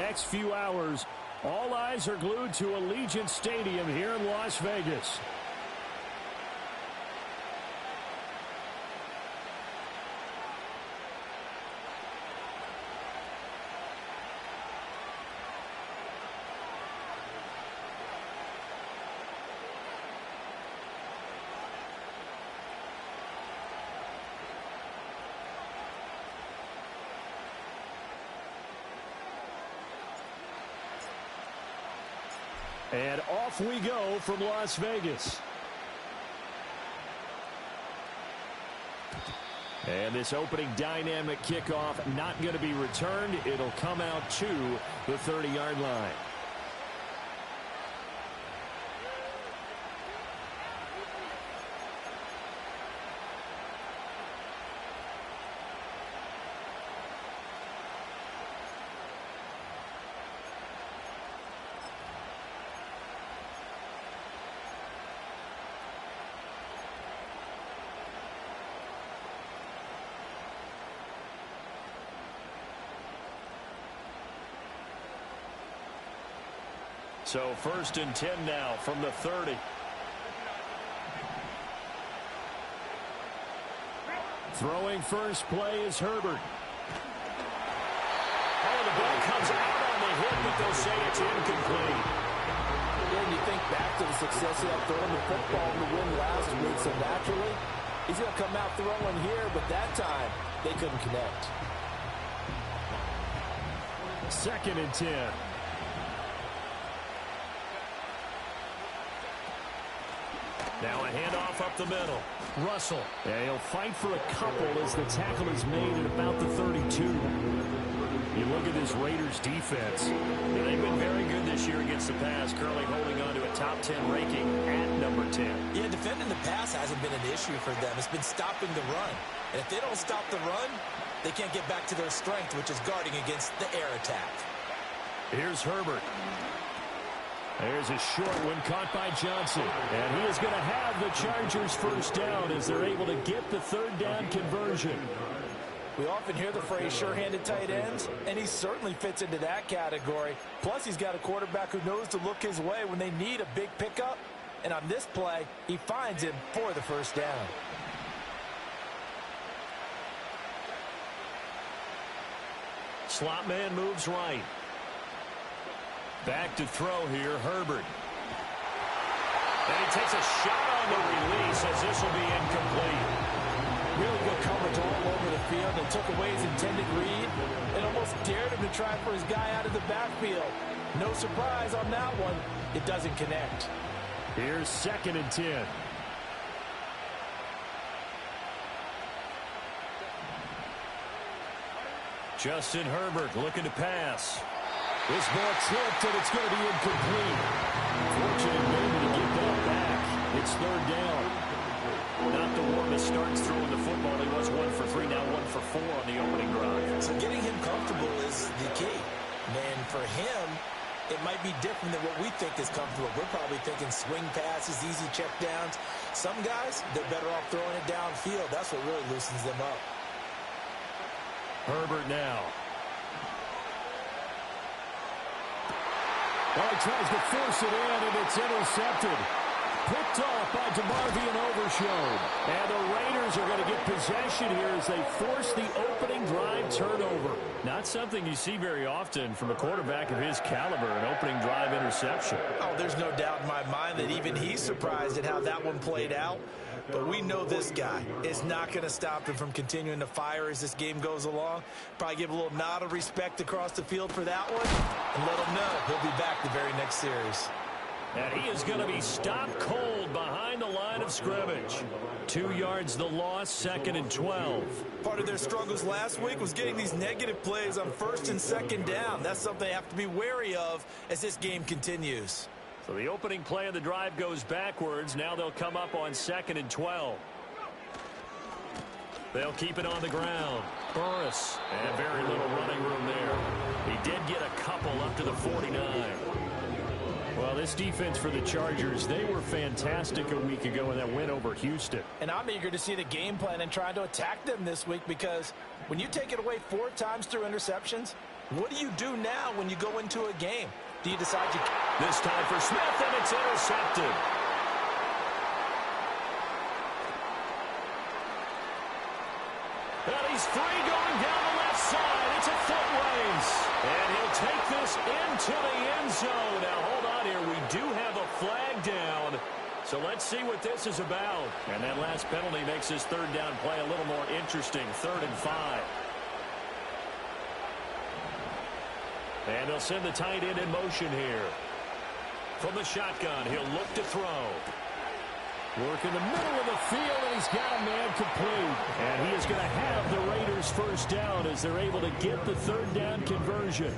next few hours. All eyes are glued to Allegiant Stadium here in Las Vegas. And off we go from Las Vegas. And this opening dynamic kickoff not going to be returned. It'll come out to the 30-yard line. So 1st and 10 now from the 30. Throwing first play is Herbert. Oh, the ball comes out on the hit, but they'll say it's incomplete. When you think back to the success he had throwing the football in the win last week, so naturally, he's going to come out throwing here, but that time, they couldn't connect. 2nd and 10. Now a handoff up the middle. Russell. Yeah, he'll fight for a couple as the tackle is made at about the 32. You look at this Raiders defense. Yeah, they've been very good this year against the pass, currently holding on to a top 10 ranking at number 10. Yeah, defending the pass hasn't been an issue for them. It's been stopping the run. And if they don't stop the run, they can't get back to their strength, which is guarding against the air attack. Here's Herbert. There's a short one caught by Johnson. And he is going to have the Chargers first down as they're able to get the 3rd down conversion. We often hear the phrase sure-handed tight ends, and he certainly fits into that category. Plus, he's got a quarterback who knows to look his way when they need a big pickup. And on this play, he finds him for the first down. Slot man moves right. Back to throw here, Herbert. And he takes a shot on the release as this will be incomplete. Really good coverage all over the field. They took away his intended read and almost dared him to try for his guy out of the backfield. No surprise on that one. It doesn't connect. Here's 2nd and 10. Justin Herbert looking to pass. This ball tripped, and it's going to be incomplete. Fortunate maybe to get that back. It's 3rd down. Not the warmest starts throwing the football. He was 1 for 3, now 1 for 4 on the opening drive. So getting him comfortable is the key. And for him, it might be different than what we think is comfortable. We're probably thinking swing passes, easy check downs. Some guys, they're better off throwing it downfield. That's what really loosens them up. Herbert now. Well, he tries to force it in, and it's intercepted. Picked off by DeMarvion Overshown. And the Raiders are going to get possession here as they force the opening drive turnover. Not something you see very often from a quarterback of his caliber, an opening drive interception. Oh, there's no doubt in my mind that even he's surprised at how that one played out. But we know this guy is not going to stop him from continuing to fire as this game goes along. Probably give a little nod of respect across the field for that one and let him know he'll be back the very next series. And he is going to be stopped cold behind the line of scrimmage. 2 yards the loss, 2nd and 12. Part of their struggles last week was getting these negative plays on 1st and 2nd down. That's something they have to be wary of as this game continues. So the opening play of the drive goes backwards. Now they'll come up on 2nd and 12. They'll keep it on the ground. Burris, and very little running room there. He did get a couple up to the 49. Well, this defense for the Chargers, they were fantastic a week ago in that win over Houston. And I'm eager to see the game plan and trying to attack them this week because when you take it away 4 times through interceptions, What do you do now when you go into a game? Do you decide you... This time for Smith, and it's intercepted. And he's free going down the left side. It's a foot race. And he'll take this into the end zone. Now, hold on here. We do have a flag down. So let's see what this is about. And that last penalty makes this third down play a little more interesting. 3rd and 5. And they'll send the tight end in motion here. From the shotgun, he'll look to throw. Work in the middle of the field, and he's got a man complete. And he is going to have the Raiders first down as they're able to get the third down conversion.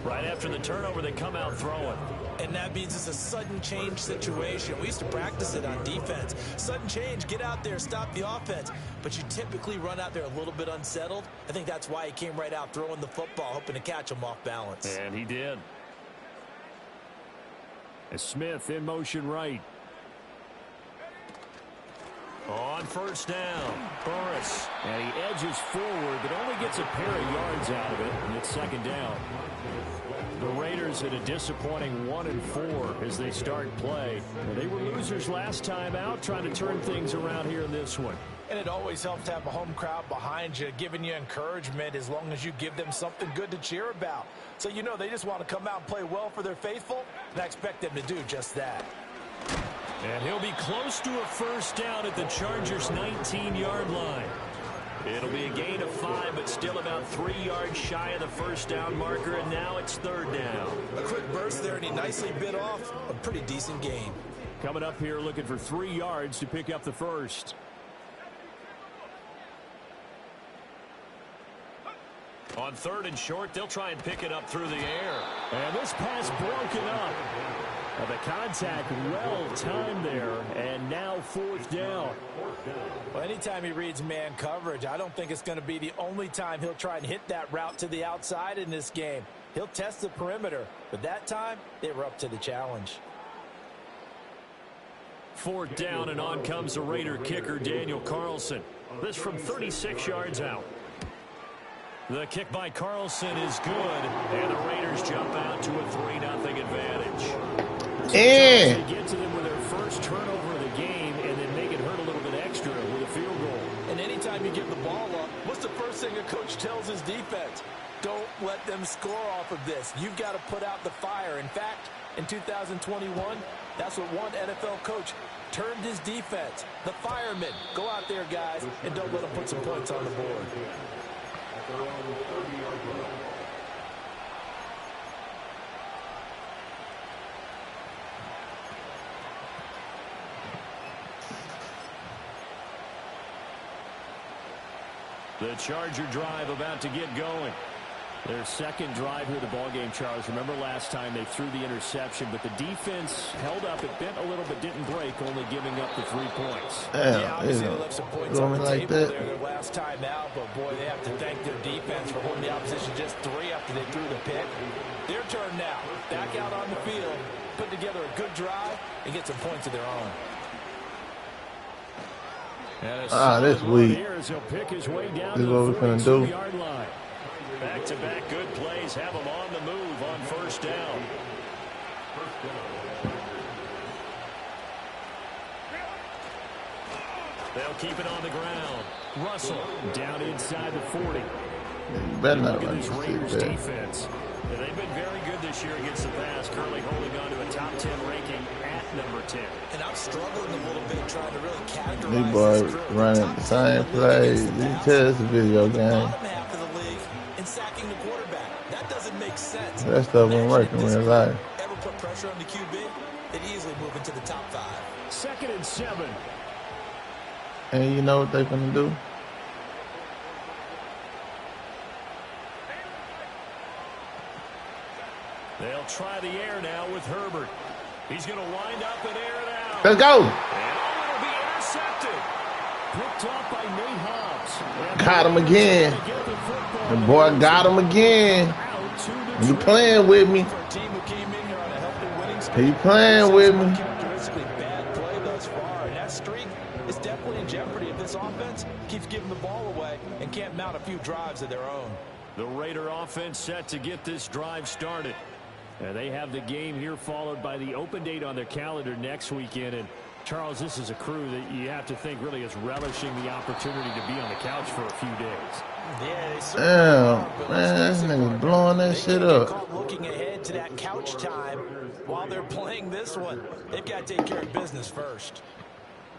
Right after the turnover, they come out throwing. And that means it's a sudden change situation. We used to practice it on defense. Sudden change, get out there, stop the offense. But you typically run out there a little bit unsettled. I think that's why he came right out throwing the football, hoping to catch him off balance. And he did. As Smith in motion right. On first down, Burris. And he edges forward, but only gets a pair of yards out of it, and it's 2nd down. The Raiders at a disappointing 1-4 as they start play. They were losers last time out, trying to turn things around here in this one. And it always helps to have a home crowd behind you, giving you encouragement as long as you give them something good to cheer about. So you know they just want to come out and play well for their faithful, and I expect them to do just that. And he'll be close to a first down at the Chargers' 19-yard line. It'll be a gain of 5, but still about 3 yards shy of the first down marker, and now it's 3rd down. A quick burst there, and he nicely bit off a pretty decent gain. Coming up here looking for 3 yards to pick up the first. On 3rd and short, they'll try and pick it up through the air. And this pass broken up. Well, the contact well-timed there, and now 4th down. Well, anytime he reads man coverage, I don't think it's going to be the only time he'll try and hit that route to the outside in this game. He'll test the perimeter, but that time, they were up to the challenge. 4th down, and on comes the Raider kicker, Daniel Carlson. This from 36 yards out. The kick by Carlson is good, and the Raiders jump out to a 3-0 advantage. They get to them with their first turnover of the game and then make it hurt a little bit extra with a field goal. And anytime you give the ball up, what's the first thing a coach tells his defense? Don't let them score off of this. You've got to put out the fire. In fact, in 2021, that's what one NFL coach termed his defense. The firemen. Go out there, guys, and don't let them put some points on the board. The Charger drive about to get going. Their second drive here of the ballgame, Charles. Remember last time they threw the interception, but the defense held up. It bent a little but didn't break, only giving up the 3 points. Yeah, obviously they left some points on the table there their last time out, but boy, they have to thank their defense for holding the opposition just 3 after they threw the pick. Their turn now. Back out on the field, put together a good drive, and get some points of their own. This week. This is what we're going to do. Back-to-back good plays have them on the move on first down. They'll keep it on the ground. Russell down inside the 40. You better not Look at run this Raiders defense. They've been very good this year against the pass, currently holding on to a top 10 ranking at number 10. And I'm struggling a little bit trying to really categorize these boys running the same plays. You tell it's a video game. Bottom half of the league in sacking the quarterback. That doesn't make sense. That stuff won't work in real life. Ever put pressure on the QB, they'd easily move into the top 5. 2nd and 7. And you know what they're going to do? They'll try the air now with Herbert. He's going to wind up and air it out. Let's go. And it'll be intercepted. Picked off by Nate Hobbs. Got him again. The boy got him again. You playing with me? He playing with me? Bad play thus far, and that streak is definitely in jeopardy if this offense keeps giving the ball away and can't mount a few drives of their own. The Raider offense set to get this drive started. And they have the game here followed by the open date on their calendar next weekend. And Charles, this is a crew that you have to think really is relishing the opportunity to be on the couch for a few days. Yeah, damn, man, this nigga blowing that shit up. Looking ahead to that couch time while they're playing this one. They've got to take care of business first.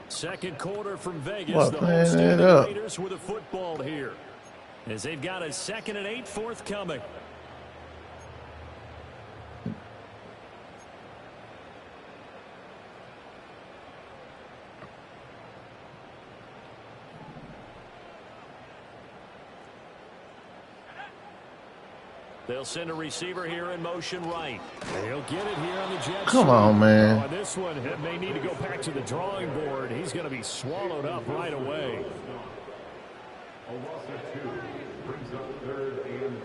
Second quarter from Vegas. What, the homestead Raiders with a football here, as they've got a 2nd and 8 forthcoming. They'll send a receiver here in motion right. He'll get it here on the jet. Come on, man. Oh, this one may need to go back to the drawing board. He's going to be swallowed up right away. A loss of 2 brings up 3rd and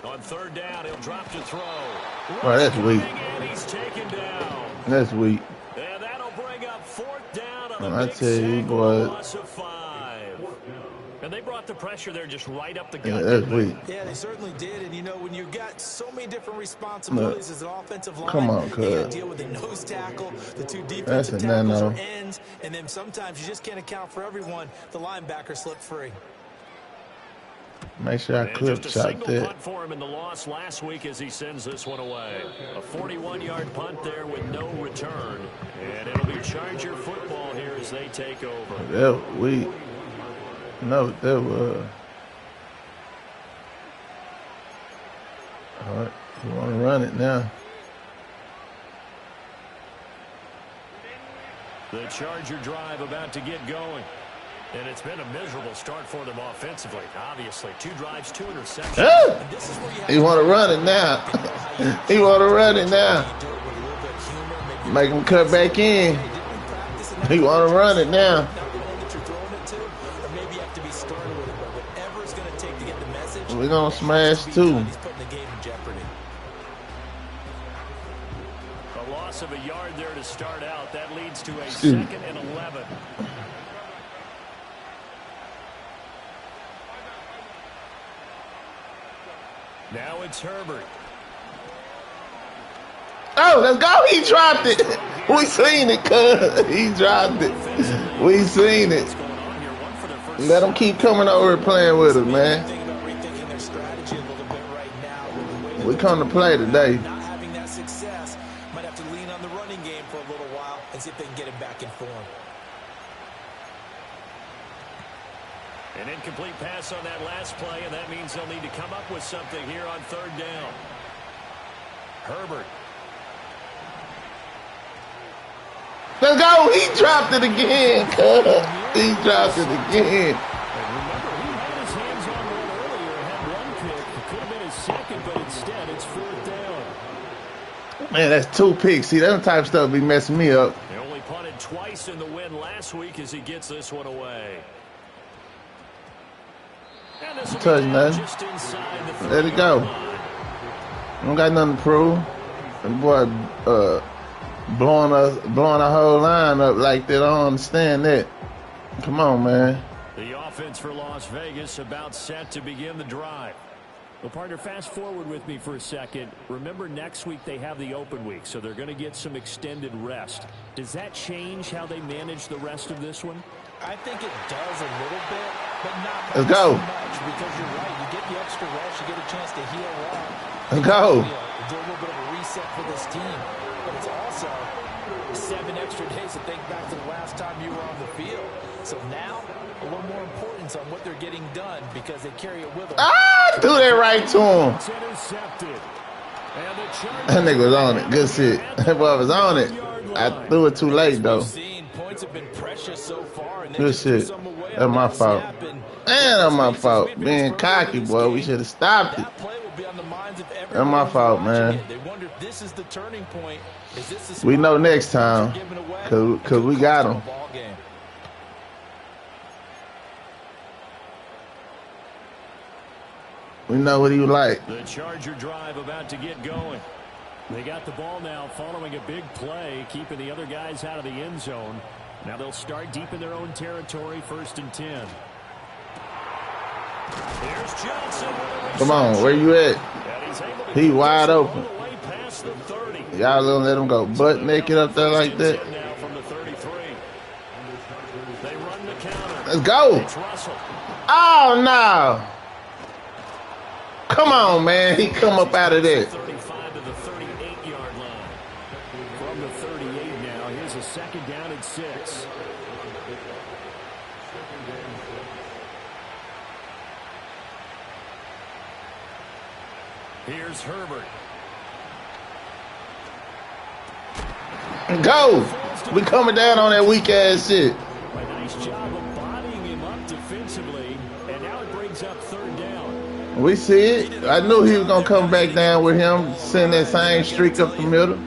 10. On 3rd down, he'll drop to throw. Well, that's weak. And he's taken down. That's weak. And that'll bring up 4th down on a I big tell you, sack, boy. loss of 5. And they brought the pressure there just right up the gut. Yeah, that's weak. Yeah, they certainly did. And, you know, when you've got so many different responsibilities as an offensive line, come on, you got to deal with the nose tackle, the 2 defensive tackles or ends, and then sometimes you just can't account for everyone. The linebacker slipped free. Make sure I clip shot that. Punt for him in the loss last week as he sends this one away. A 41-yard punt there with no return. And it'll be Charger football here as they take over. That weak. No, that was. All right, you want to run it now. The Charger drive about to get going. And it's been a miserable start for them offensively. Obviously, 2 drives, 2 interceptions. Ah! He want to run it now. He want to run it now. Make him cut back in. He want to run it now. We're going to smash 2. A loss of a yard there to start out. That leads to a 2nd and 11. Now it's Herbert. Oh, let's go. He dropped it. We seen it, cuz. He dropped it. We seen it. Let him keep coming over and playing with us, man. We come to play today. Not having that success, might have to lean on the running game for a little while and see if they can get him back in form. An incomplete pass on that last play, and that means they'll need to come up with something here on 3rd down. Herbert. Let's go. He dropped it again, cuz. He dropped it again. And remember, he had his hands on one earlier and had one pick. It could have been his 2nd, but instead it's 4th down. Man, that's 2 picks. See, that type of stuff be messing me up. They only punted twice in the win last week as he gets this one away. Touch nothing. Let it go. Don't got nothing to prove. And boy, blowing a whole line up like that. I don't understand that. Come on, man. The offense for Las Vegas about set to begin the drive. Well, partner, fast forward with me for a second. Remember, next week they have the open week, so they're going to get some extended rest. Does that change how they manage the rest of this one? I think it does a little bit, but not Let's go. much, because you're right. You get the extra rest, you get a chance to heal up. Let's go. Do a little bit of a reset for this team, but it's also 7 extra days to think back to the last time you were on the field. So now, a little more importance on what they're getting done because they carry it with them. Ah, threw that right to him. It's intercepted. And the That nigga was on it. Good shit. That boy was on it. I threw it too late, though. Points have been precious so far, and Good shit. That's my fault. And that's my fault. Being cocky, boy. We should have stopped it. That's my fault, man. They wonder if this is the turning point. Is this the We know next time, cause we got him. We know what he like. The Charger drive about to get going. They got the ball now following a big play, keeping the other guys out of the end zone. Now they'll start deep in their own territory, 1st and 10. Here's Johnson. Come on, where you at? He wide open. Y'all don't let him go butt naked up there like that. Let's go. Oh, no. Come on, man. He come up out of there. 35 to the 38-yard line. From the 38 now, here's a 2nd down and 6. Here's Herbert. Go. We coming down on that weak ass shit. A nice job of bodying him up defensively, and now it brings up 3rd down. We see it. I knew he was gonna come back down with him, send that same streak up the middle.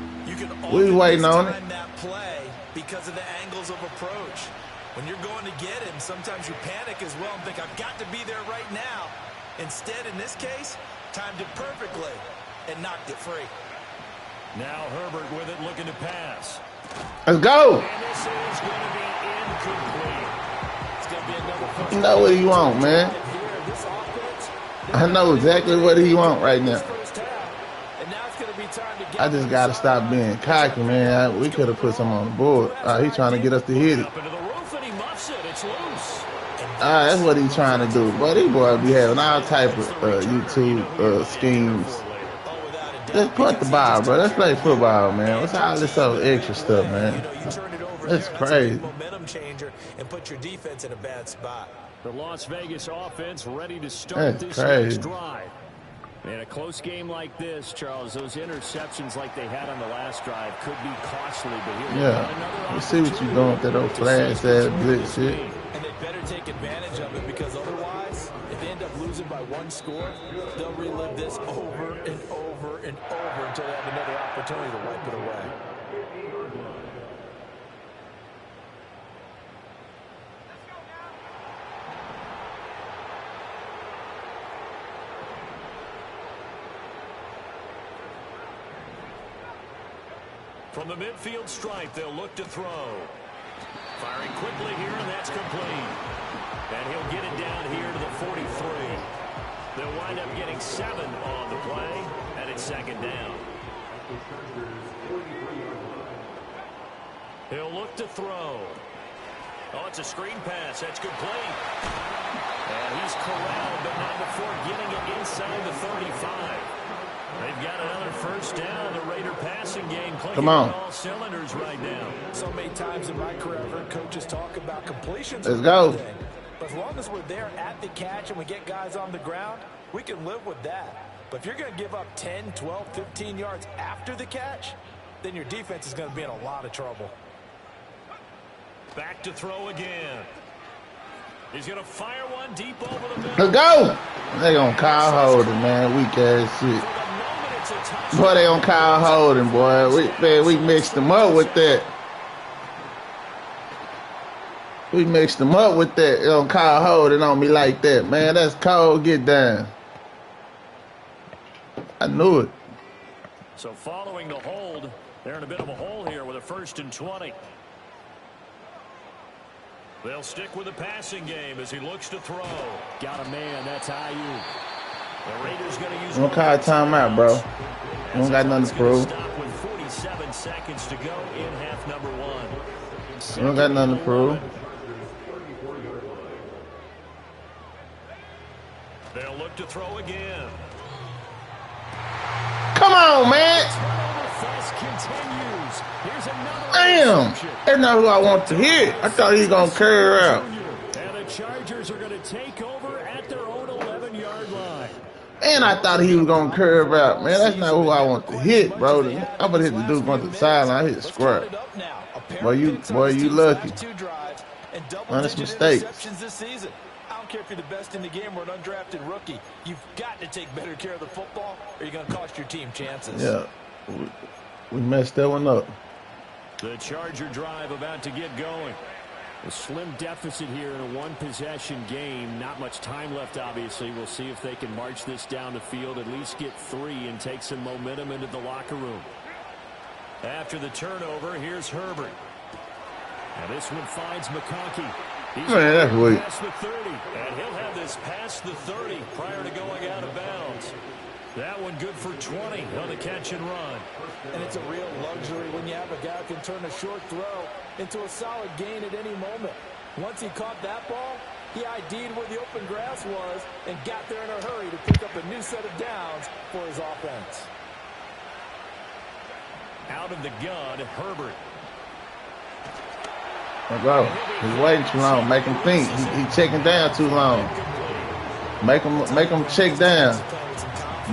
We waiting on it. That play because of the angles of approach. When you're going to get him, sometimes you panic as well and think, I've got to be there right now. Instead, in this case, timed it perfectly and knocked it free. Now Herbert with it, looking to pass. Let's go. And this is going to be incomplete. It's going to be another. You know what he want, man. I know exactly what he want right now. I just got to stop being cocky, man. We could have put some on the board. He's trying to get us to hit it. That's what he's trying to do. Boy, these boys be having all type of YouTube schemes. Let's punt the ball, bro. Let's play football, man. What's all this other extra stuff, man? That's crazy. Momentum changer and put your defense in a bad spot. The Las Vegas offense ready to start this next drive. In a close game like this, Charles, those interceptions like they had on the last drive could be costly. But here, yeah, we see what you're doing with that old flash ass blitz shit. And they better take advantage of it, because otherwise, if they end up losing by 1 score, they'll relive this over and over and over until they have another opportunity to wipe it away. From the midfield stripe, they'll look to throw. Firing quickly here, and that's complete. And he'll get it down here to the 43. They'll wind up getting 7 on the play, and it's 2nd down. He'll look to throw. Oh, it's a screen pass. That's complete. And he's corralled, but not before getting it inside the 35. They've got another 1st down. The Raider passing game clicking on all cylinders right now. So many times in my career, I've heard coaches talk about completions. Let's go. But as long as we're there at the catch and we get guys on the ground, we can live with that. But if you're going to give up 10, 12, 15 yards after the catch, then your defense is going to be in a lot of trouble. Back to throw again. He's going to fire one deep over the middle. Let's go. They going to call holding, man. Weak ass shit. Boy, they on Kyle Holden, boy. We mixed them up with that. We mixed them up with that on Kyle Holden on me like that, man. That's cold. Get down. I knew it. So following the hold, they're in a bit of a hole here with a 1st and 20. They'll stick with the passing game as he looks to throw. Got a man. That's Ayuk. The Raiders going to use. Don't call timeout, bro. You don't got nothing to prove. Stop with 47 seconds to go in half number 1. You don't got nothing to prove. They'll look to throw again. Come on, man. Damn. That's not who I want to hit. I thought he was going to carry out. And the Chargers are going to take over at their own 11-yard line. And I thought he was going to curve out. Man, that's not who I want to hit, bro. I'm going to hit the dude going to the sideline. I hit the square. Boy, you lucky. Honest mistakes. I don't care if you're the best in the game or an undrafted rookie. You've got to take better care of the football or you're going to cost your team chances. Yeah. We messed that one up. The Charger drive about to get going. A slim deficit here in a one-possession game. Not much time left, obviously. We'll see if they can march this down the field, at least get 3 and take some momentum into the locker room. After the turnover, here's Herbert. And this one finds McConkey. He's Man, that's weak. past the 30, and he'll have this past the 30 prior to going out of bounds. That one good for 20 on the catch and run. And it's a real luxury when you have a guy who can turn a short throw into a solid gain at any moment. Once he caught that ball, he ID'd where the open grass was and got there in a hurry to pick up a new set of downs for his offense. Out of the gun, Herbert. Bro, he's waiting too long. Make him think. He's checking down too long. Make him check down.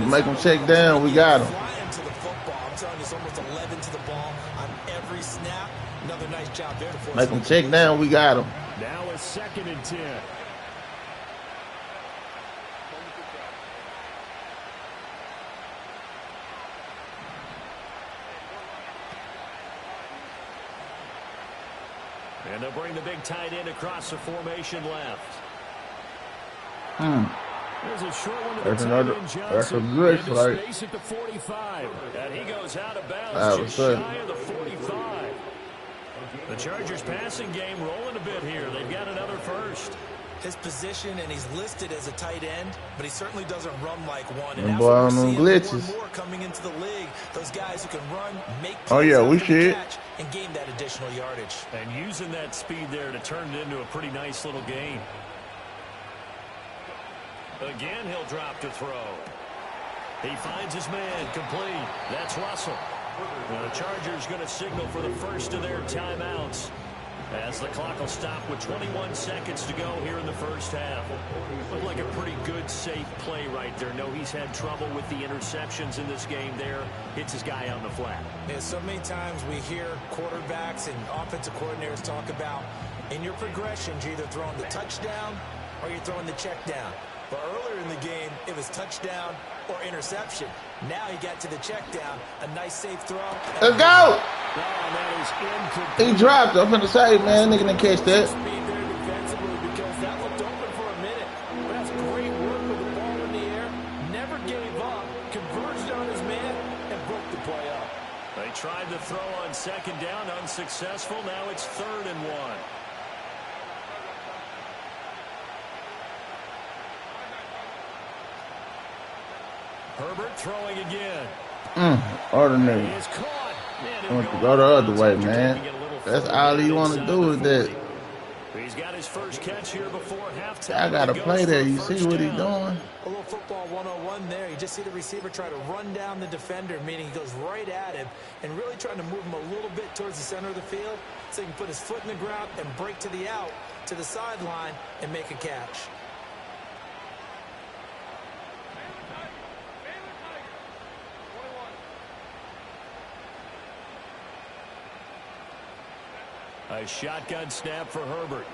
Make him check down. We got him. Flying to the football. I'm telling you, it's almost 11 to the ball on every snap. Another nice job there to force. Make him check down. We got him. Now a 2nd and 10. And they'll bring the big tight end across the formation left. There's a short one to the tight end, Johnson. That's a good flight. Space at the 45. And he goes out of bounds just good. shy of the 45. The Chargers passing game rolling a bit here. They've got another first. His position, and he's listed as a tight end, but he certainly doesn't run like one. And Them that's what we're boy on them seeing more and glitches. more coming into the league. Those guys who can run, make Oh, yeah, plays we after the should. catch and gain that additional yardage. And using that speed there to turn it into a pretty nice little game. Again, he'll drop to throw. He finds his man complete. That's Russell. Now the Chargers going to signal for the first of their timeouts as the clock will stop with 21 seconds to go here in the first half. Looked like a pretty good, safe play right there. No, he's had trouble with the interceptions in this game there. Hits his guy on the flat. Yeah, so many times we hear quarterbacks and offensive coordinators talk about in your progressions, you're either throwing the touchdown or you're throwing the check down. But earlier in the game, it was touchdown or interception. Now he got to the check down. A nice safe throw. Let's go! Oh, that is incomplete. He dropped. I'm finna say, man, nigga didn't catch that. Speed there defensively because that looked open for a minute. But that's great work with the ball in the air. Never gave up. Converged on his man and broke the play up. They tried to throw on 2nd down, unsuccessful. Now it's 3rd and 1. Herbert throwing again. Ordinary. He is caught. I want to go the other way, man. That's all you want to do is that. He's got his first catch here before halftime. I got to play there. You see what he's doing? A little football 101 there. You just see the receiver try to run down the defender, meaning he goes right at him and really trying to move him a little bit towards the center of the field so he can put his foot in the ground and break to the out, to the sideline, and make a catch. A shotgun snap for Herbert.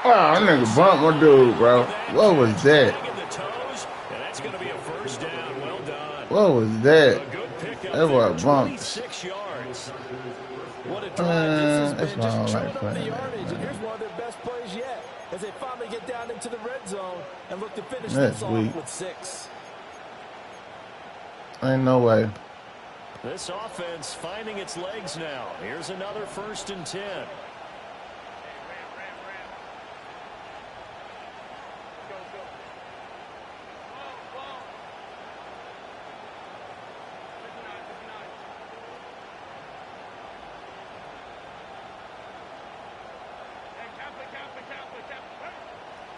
Oh, that nigga bumped my dude, bro. What was that? And that's going to be a first down. Well done. What was that? A good pickup That was there, bumped. 26 yards. What a drive. That's why I don't like playing the that, yardage, and man. here's one of their best plays yet as they finally get down into the red zone and look to finish That's this off weak. with 6. Ain't no way. This offense finding its legs now. Here's another 1st and 10.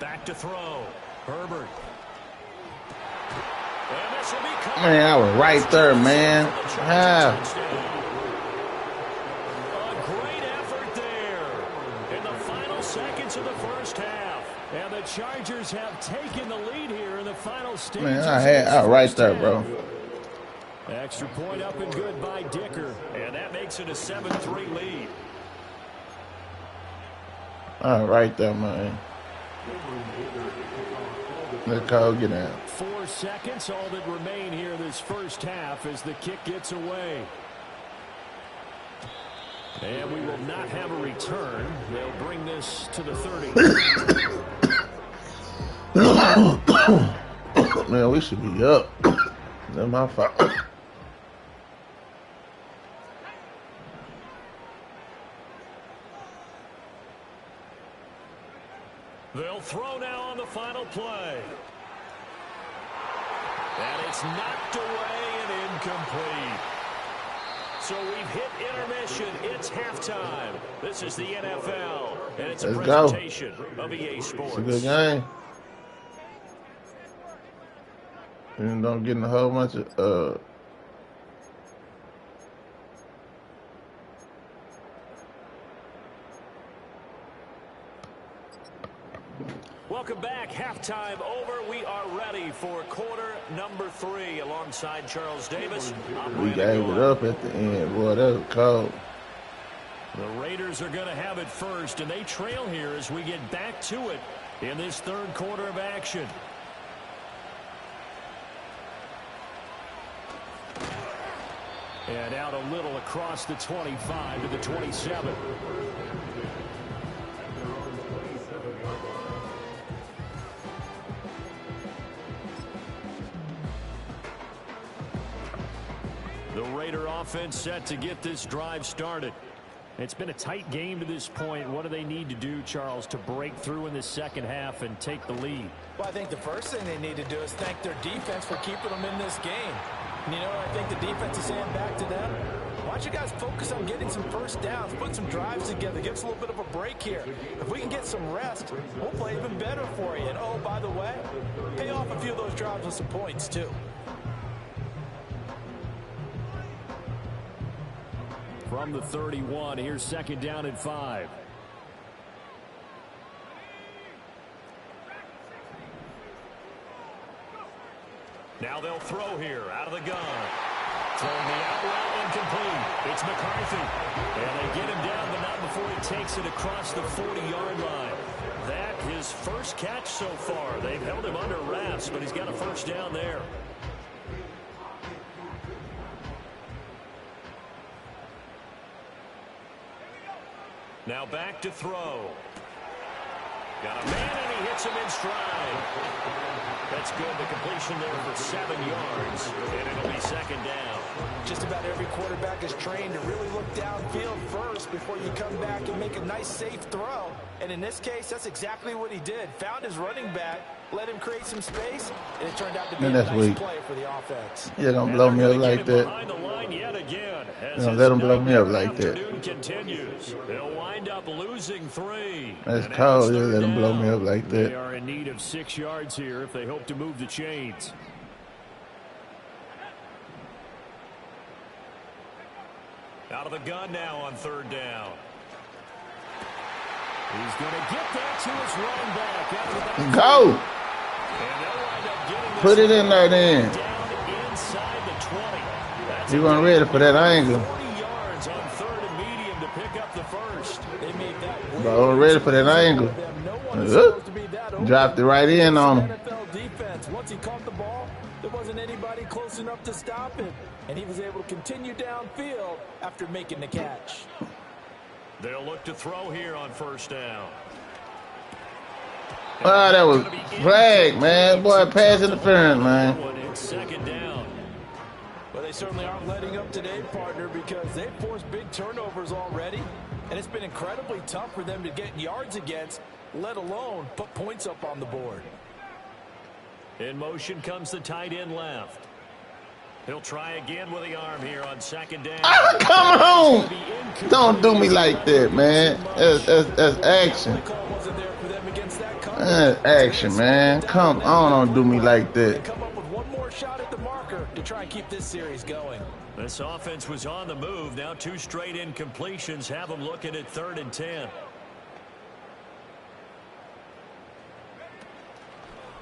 Back to throw. Herbert. And this will be caught. Man, I was right there, man. How? A great effort there in the final seconds of the first half. And the Chargers have taken the lead here in the final stages. Man, I was right there, bro. Extra point up and good by Dicker. And that makes it a 7-3 lead. I was right there, man. Let's go get out. 4 seconds, all that remain here this first half as the kick gets away. And we will not have a return. They'll bring this to the 30. Man, we should be up. That's my fault. throw now on the final play. And it's knocked away and incomplete. So we've hit intermission. It's halftime. This is the NFL, and it's a presentation of EA Sports. It's a good game. And don't get in a whole bunch of Welcome back. Halftime over. We are ready for quarter number 3 alongside Charles Davis. We gave it up at the end. Boy, that was cold. The Raiders are going to have it first, and they trail here as we get back to it in this third quarter of action. And out a little across the 25 to the 27. The Raider offense set to get this drive started. It's been a tight game to this point. What do they need to do, Charles, to break through in the second half and take the lead? Well, I think the first thing they need to do is thank their defense for keeping them in this game. And you know what I think the defense is saying back to them? Why don't you guys focus on getting some first downs, put some drives together, give us a little bit of a break here. If we can get some rest, we'll play even better for you. And, oh, by the way, pay off a few of those drives with some points, too. From the 31, here's second down and 5. Now they'll throw here out of the gun. Throwing the out route incomplete. It's McCarthy. And they get him down, but not before he takes it across the 40-yard line. That his first catch so far. They've held him under wraps, but he's got a first down there. Now back to throw. Got a man, and he hits him in stride. That's good. The completion there for 7 yards, and it'll be second down. Just about every quarterback is trained to really look downfield first before you come back and make a nice, safe throw. And in this case, that's exactly what he did. Found his running back, let him create some space, and it turned out to be a nice play for the offense. Yeah, don't blow me up like that. Don't let them blow me up like that. Continues. They'll wind up losing 3. That's cold. Yeah, let them blow me up like that. They are in need of 6 yards here if they hope to move the chains. Out of the gun now on third down. He's going to get that to his run back. Go! Put it in there then. Inside the 20. He wasn't ready for that angle. 40 yards on third and medium to pick up the first. They made that But I wasn't ready for that angle. Dropped it right in on him. NFL defense. Once he caught the ball, there wasn't anybody close enough to stop him. And he was able to continue downfield after making the catch. They'll look to throw here on first down. Oh, that was flag, man. Boy, pass interference, man. It's second down. Well, they certainly aren't letting up today, partner, because they've forced big turnovers already. And it's been incredibly tough for them to get yards against, let alone put points up on the board. In motion comes the tight end left. He'll try again with the arm here on second down. Oh, come on! Don't do me like that, man. That's action. That's action, man. Come on, don't do me like that. Come up with one more shot at the marker to try and keep this series going. This offense was on the move. Now 2 straight incompletions have them looking at 3rd and 10.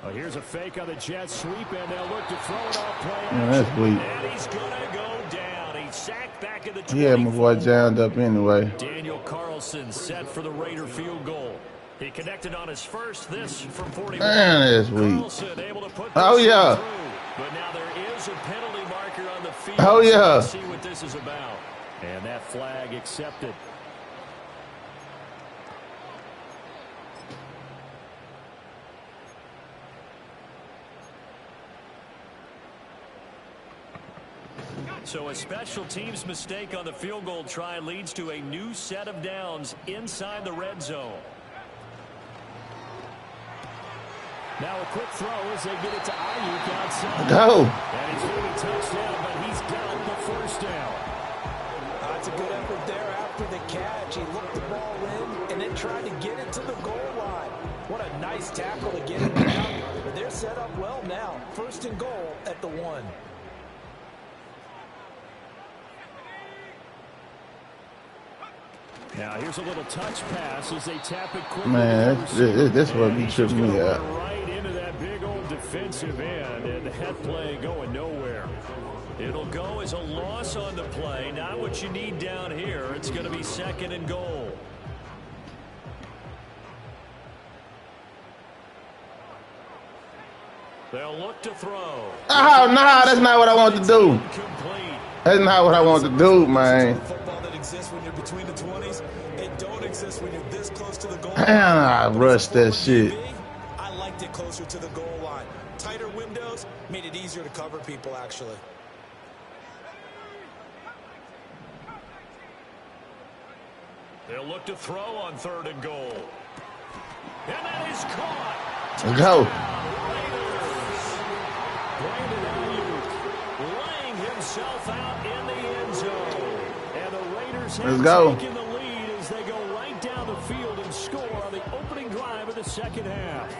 Oh, here's a fake on the jet sweep, and they'll look to throw it off play. Yeah, that's weak. And he's going to go down. He's sacked back in the 24. Yeah, my boy jammed up anyway. Daniel Carlson set for the Raider field goal. He connected on his first, this from 40. Man, that's weak. Carlson able to put Oh, this yeah. through. But now there is a penalty marker on the field. Oh, yeah. So let's see what this is about. And that flag accepted. So a special teams mistake on the field goal try leads to a new set of downs inside the red zone. Now a quick throw as they get it to Ayuk outside. Go. And he's going to be touchdown, but he's got the first down. That's a good effort there after the catch. He looked the ball in and then tried to get it to the goal line. What a nice tackle to get it down. But they're set up well now. First and goal at the 1. Now here's a little touch pass as they tap it quickly. Man, this what be tripping me out. Right into that big old defensive end, and that play going nowhere. It'll go as a loss on the play. Not what you need down here. It's going to be second and goal. They'll look to throw. Oh, no, that's not what I want to do. That's not what I want to do, man. Football that exists when you're between the 20s, it don't exist when you're this close to the goal line. I rushed that shit. I liked it closer to the goal line. Tighter windows made it easier to cover people, actually. They'll look to throw on third and goal. And that is caught. Let's go. Laying himself out in the end zone. And the Raiders have taken the lead as they go right down the field and score on the opening drive of the second half.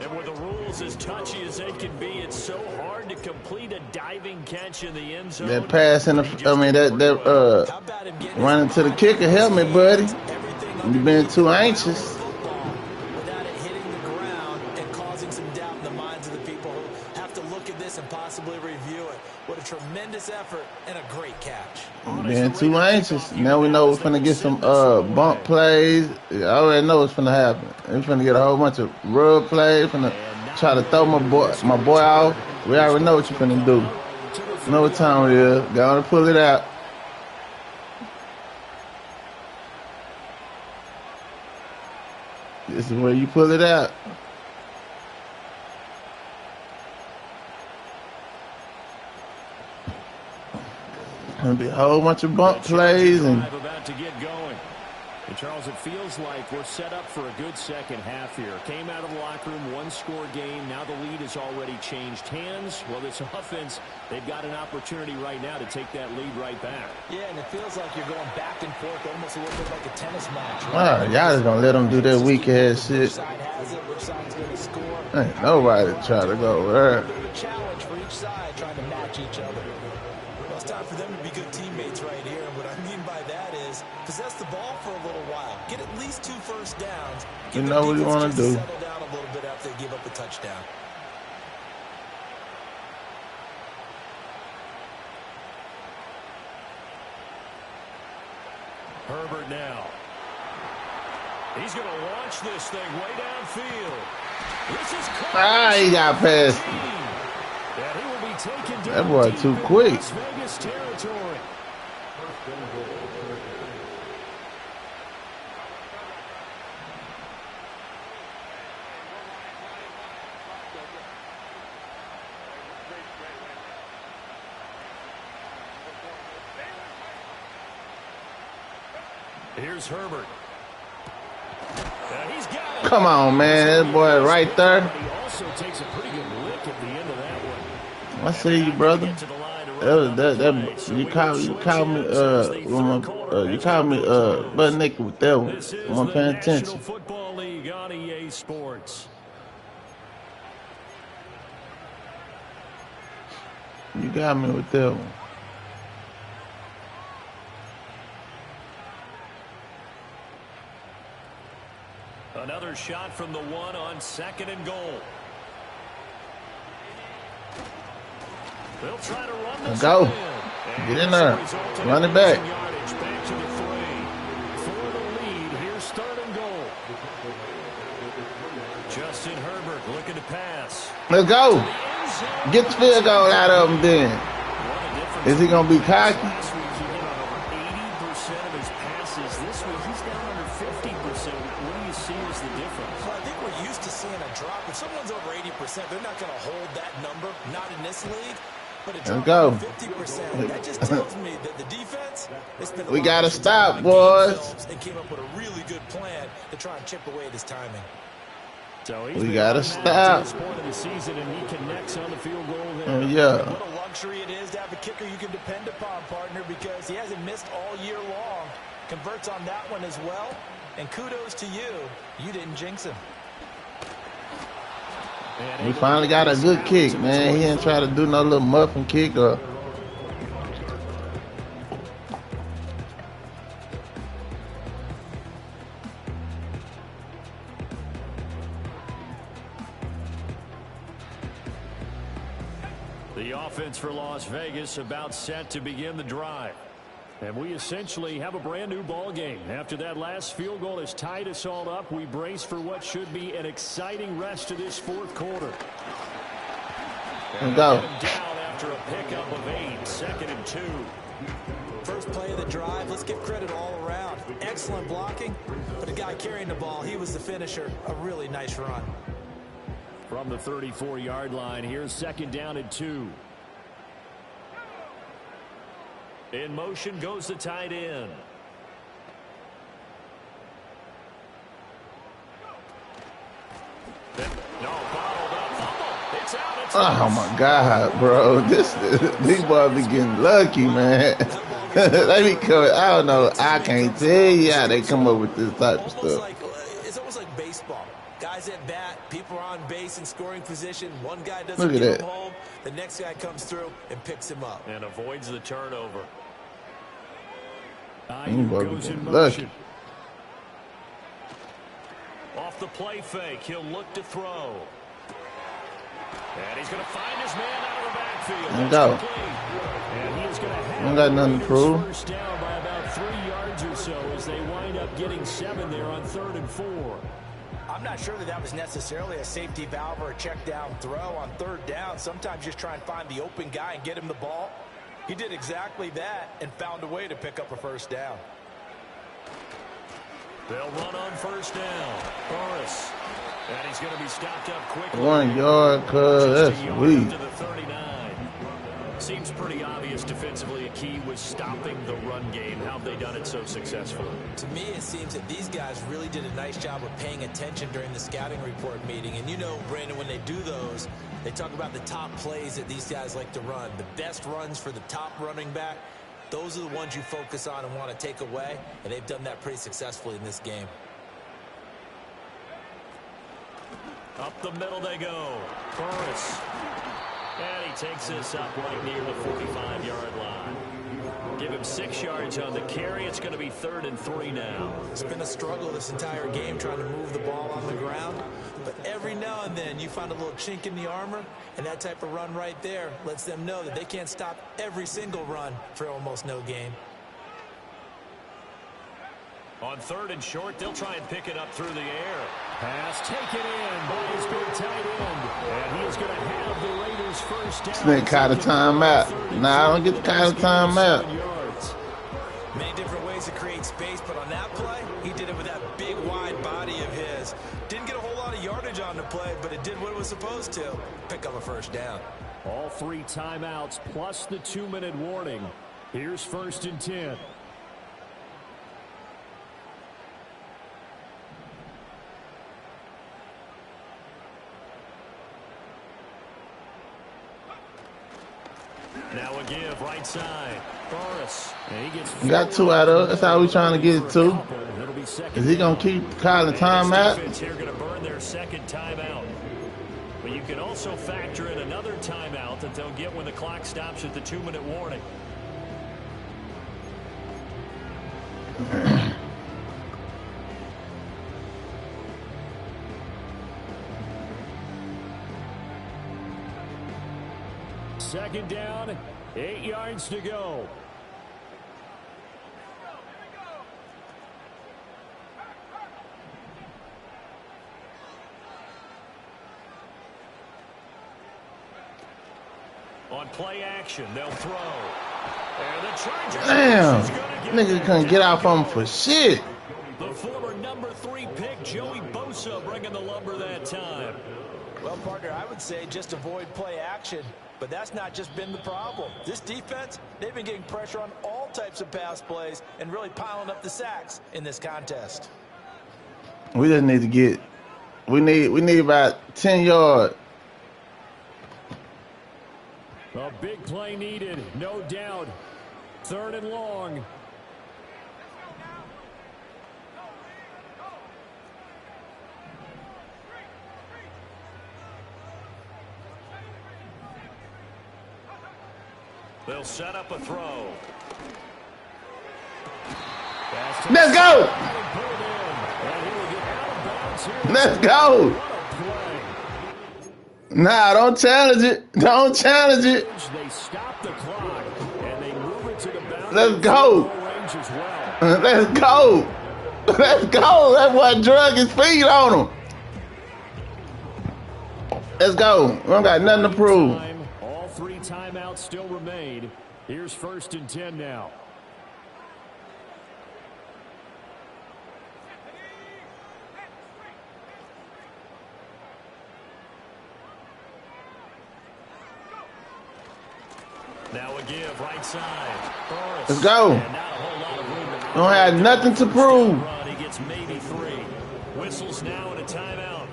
And with the rules as touchy as they can be, it's so hard to complete a diving catch in the end zone. That pass in the, that running to the kicker helped me, buddy. You've been too anxious. Without it hitting the ground and causing some doubt in the minds of the people who have to look at this and possibly review it. What a tremendous effort and a great catch. Been too anxious. Now we know we're finna get some bump plays. I already know what's finna happen. We're finna get a whole bunch of rub plays. Finna try to throw my boy off. We already know what you're finna do. You know what time it is. Gotta pull it out. This is where you pull it out. Gonna be a whole bunch of bump plays and about to get going. And Charles, it feels like we're set up for a good second half here. Came out of the locker room, one-score game. Now the lead has already changed hands. Well, this offense, they've got an opportunity right now to take that lead right back. Yeah, and it feels like you're going back and forth, almost a little bit like a tennis match. Right? wow, y'all just gonna let them do that weak ass shit. Which side has it? Which side's going to score? Ain't nobody try to go over there. A bit of a challenge for each side, trying to match each other. Well, it's time for them to be good teammates right here. And what I mean by that is possess the ball for a little while. Get at least 2 first downs. You know what you want to do. Settle down a little bit after they give up the touchdown. Herbert now. He's going to launch this thing way downfield. This is caught. He got past. And he will be taken That boy too quick. Las Vegas territory. Here's Herbert. He's got it. Come on, man. That boy right there. He also takes a pretty good lick at the end of that one. I see you, brother. You called me butt naked with that one. I'm not paying attention. National Football League on EA Sports. You got me with that one. Another shot from the 1 on second and goal. They'll try to run this. Go. Get in there. Run it back. Back to the 3. For the lead, here's third and goal. Justin Herbert looking to pass. Let's go. Get the field goal out of him then. Is he going to be cocky? Last week he hit on over 80% of his passes. This week he's down under 50%. What do you see as the difference? Well, I think we're used to seeing a drop. If someone's over 80%, they're not going to hold that number. Not in this league. But a drop go. 50%. That just tells me that the defense has spent We got to stop, boys. and came up with a really good plan to try and chip away at his timing. So we gotta stop. Yeah. What a luxury it is to have a kicker you can depend upon, partner, because he hasn't missed all year long. Converts on that one as well. And kudos to you. You didn't jinx him. We finally got a good kick, man. He didn't try to do no little muffin kick or. The offense for Las Vegas about set to begin the drive. And we essentially have a brand new ball game. After that last field goal has tied us all up, we brace for what should be an exciting rest of this fourth quarter. And go. Down after a pickup of 8, 2nd and 2. First play of the drive, let's give credit all around. Excellent blocking, but the guy carrying the ball, he was the finisher. A really nice run. From the 34-yard line, here's 2nd down and 2. In motion goes the tight end. No, bottled up. Fumble. It's out. It's Oh my God, bro! These boys be getting lucky, man. They be coming. I don't know. I can't tell you how they come up with this type of stuff. It's almost like baseball. Guys at bat, people are on base in scoring position. One guy doesn't Look at get that. him home. The next guy comes through and picks him up. And avoids the turnover. Goes in motion. Off the play fake, he'll look to throw. And he's going to find his man out of the backfield. And go. And he is going to have got nothing to prove. First down by about 3 yards or so as they wind up getting 7 there on 3rd and 4. I'm not sure that was necessarily a safety valve or a check down throw on 3rd down. Sometimes just try and find the open guy and get him the ball. He did exactly that and found a way to pick up a first down. They'll run on 1st down. Boris. And he's going to be stopped up quickly. 1 yard, cuz that's weak. To the 39. Seems pretty obvious defensively a key was stopping the run game. How have they done it so successfully? To me, it seems that these guys really did a nice job of paying attention during the scouting report meeting. And you know, Brandon, when they do those, they talk about the top plays that these guys like to run. The best runs for the top running back, those are the ones you focus on and want to take away. And they've done that pretty successfully in this game. Up the middle they go. Burris. And he takes this up right near the 45-yard line. Give him 6 yards on the carry. It's going to be 3rd and 3 now. It's been a struggle this entire game trying to move the ball on the ground. But every now and then you find a little chink in the armor, and that type of run right there lets them know that they can't stop every single run for almost no gain. On 3rd and short, they'll try and pick it up through the air. Pass taken in by his big tight end. And he is going to have the Raiders first down. Snake caught a timeout. Nah, I don't get to call a timeout. Many different ways to create space, but on that play, he did it with that big, wide body of his. Didn't get a whole lot of yardage on the play, but it did what it was supposed to. Pick up a first down. All 3 timeouts plus the 2-minute warning. Here's 1st and 10. Now a give, right side. Boris. You got 2 out of it. That's how we trying to get it 2. Is he going to keep calling timeout? Here going to burn their 2nd timeout. But you can also factor in another timeout that they'll get when the clock stops at the 2-minute warning. Second down, 8 yards to go. On play action, they'll throw. And the Chargers. Damn, nigga couldn't get off on him for shit. The former number 3 pick, Joey Bosa, bringing the lumber that time. Well, partner, I would say just avoid play action, but that's not just been the problem. This defense, they've been getting pressure on all types of pass plays and really piling up the sacks in this contest. We just need to get We need about 10 yards. A big play needed, no doubt. 3rd and long. They'll set up a throw. Let's go! Let's go! Nah, don't challenge it. Don't challenge it. They stop the clock and they move it to the boundary. Let's go. Let's go. Let's go. That boy drug his feet on him. Let's go. We don't got nothing to prove. All 3 timeouts still remain. Here's 1st and 10 now. Now a give, right side. Let's go. We don't have nothing to prove. He gets maybe 3. Whistles now and a timeout.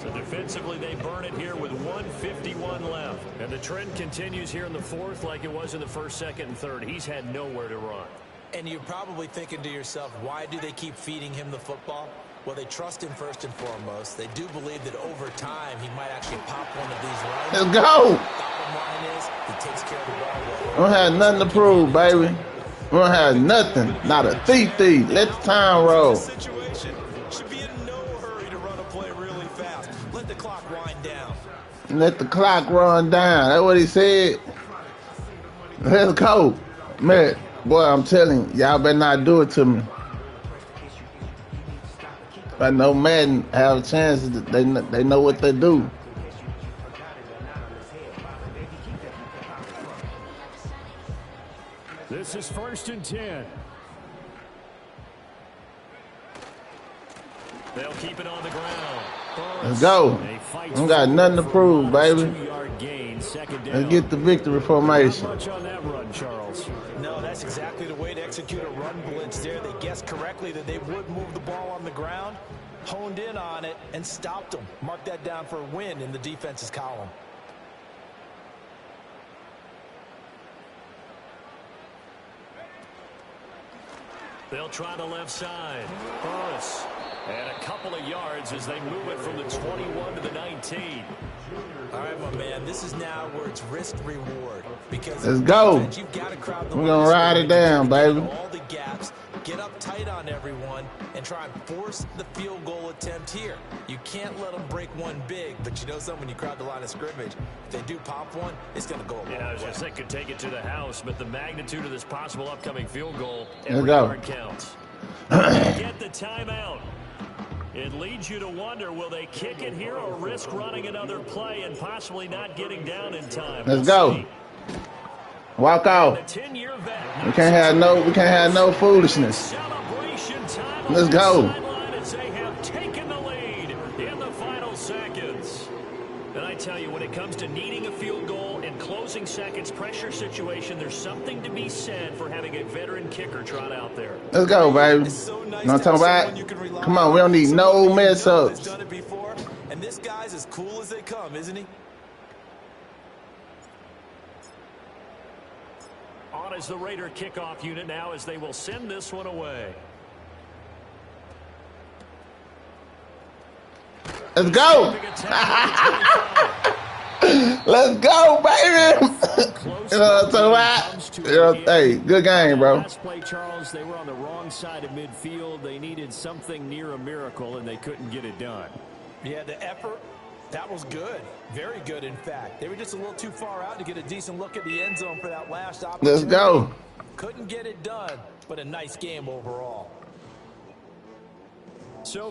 So defensively, they burn it here with 1:51 left. And the trend continues here in the 4th like it was in the 1st, 2nd, and 3rd. He's had nowhere to run. And you're probably thinking to yourself, why do they keep feeding him the football? Well, they trust him first and foremost. They do believe that over time he might actually pop one of these runs. Let's go. Bottom line is, he takes care of the ball well. We don't have nothing to prove, baby. We don't have nothing. Not a thief. Let the time roll. Situation should be in no hurry to run a play really fast. Let the clock wind down. Let the clock run down. That's what he said. Let's go. Man, boy, I'm telling you, y'all better not do it to me. I know Madden have a chance. They know what they do. This is 1st and 10. They'll keep it on the ground. Let's go. We don't got nothing to prove, baby. Let's get the victory formation. Not much on that run, Charles. No, that's exactly the way to execute a run blitz there. They guessed correctly that they would move the ball on the ground, honed in on it, and stopped them. Mark that down for a win in the defense's column. They'll try the left side. Burris. And a couple of yards as they move it from the 21 to the 19. All right, my man, this is now where it's risk-reward. Because let's go. We're going to ride it down, baby. All the gaps, get up tight on everyone, and try and force the field goal attempt here. You can't let them break one big, but you know something, when you crowd the line of scrimmage, if they do pop one, it's going to go a long way. I was just saying, could take it to the house, but the magnitude of this possible upcoming field goal, let's every go. yard counts. Get the timeout. It leads you to wonder, will they kick it here or risk running another play and possibly not getting down in time? Let's go. Walk off. We can't have no foolishness. Let's go. They have taken the lead in the final seconds. And I tell you, when it comes to needing a field goal in closing seconds, pressure situation, there's something to be said for having a veteran kicker trot out there. Let's go, baby. You know what I'm talking about? Come on, we don't need no mess ups. And this guy's as cool as they come, isn't he? On is the Raider kickoff unit now as they will send this one away. Let's go. Let's go, baby. You know what I'm talking about? Hey, good game, bro. Last play, Charles, they were on the wrong side of midfield. They needed something near a miracle, and they couldn't get it done. Yeah, the effort, that was good. Very good, in fact. They were just a little too far out to get a decent look at the end zone for that last opportunity. Let's go. Couldn't get it done, but a nice game overall. So